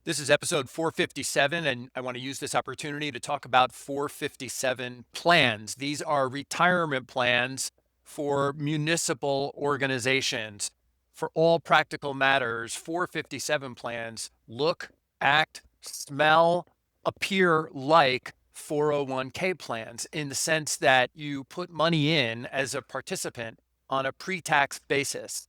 This is episode 457, and I want to use this opportunity to talk about 457 plans. These are retirement plans for municipal organizations. For all practical matters, 457 plans look, act, smell, appear like 401k plans in the sense that you put money in as a participant on a pre-tax basis.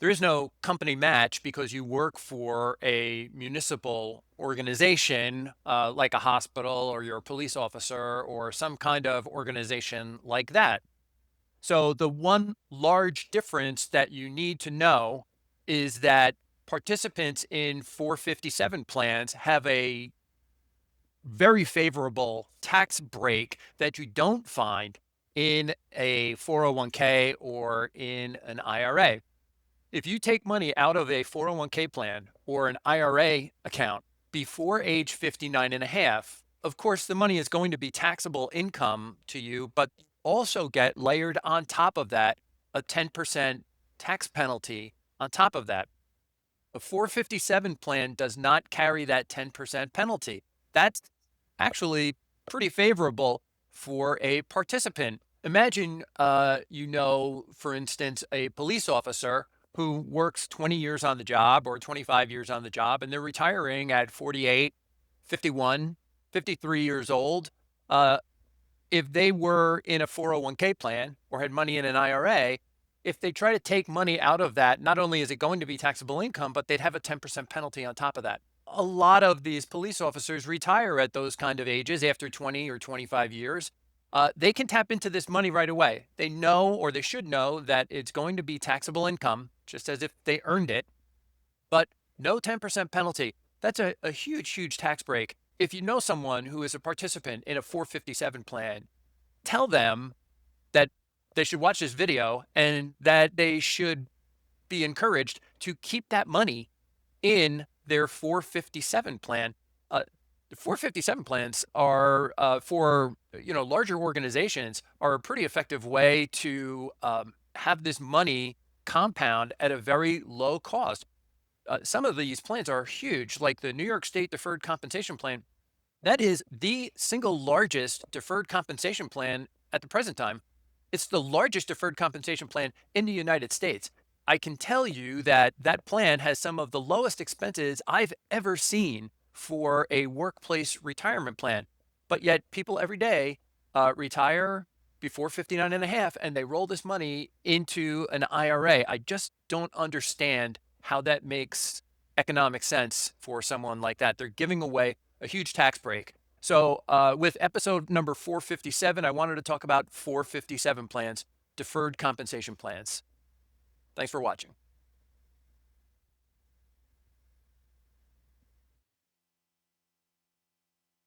There is no company match because you work for a municipal organization, like a hospital, or you're a police officer or some kind of organization like that. So the one large difference that you need to know is that participants in 457 plans have a very favorable tax break that you don't find in a 401k or in an IRA. If you take money out of a 401k plan or an IRA account before age 59 and a half, of course, the money is going to be taxable income to you, but also get layered on top of that a 10% tax penalty on top of that. A 457 plan does not carry that 10% penalty. That's actually pretty favorable for a participant. Imagine, for instance, a police officer who works 20 years on the job or 25 years on the job, and they're retiring at 48, 51, 53 years old. If they were in a 401k plan or had money in an IRA, if they try to take money out of that, not only is it going to be taxable income, but they'd have a 10% penalty on top of that. A lot of these police officers retire at those kind of ages after 20 or 25 years. They can tap into this money right away. They know, or they should know, that it's going to be taxable income, just as if they earned it, but no 10% penalty. That's a huge, huge tax break. If you know someone who is a participant in a 457 plan, tell them that they should watch this video and that they should be encouraged to keep that money in their 457 plan. The 457 plans are for larger organizations are a pretty effective way to have this money compound at a very low cost. Some of these plans are huge, like the New York State Deferred Compensation Plan. That is the single largest deferred compensation plan at the present time. It's the largest deferred compensation plan in the United States. I can tell you that that plan has some of the lowest expenses I've ever seen for a workplace retirement plan. But yet people every day retire before 59 and a half, and they roll this money into an IRA. I just don't understand how that makes economic sense for someone like that. They're giving away a huge tax break. So with episode number 457, I wanted to talk about 457 plans, deferred compensation plans. Thanks for watching.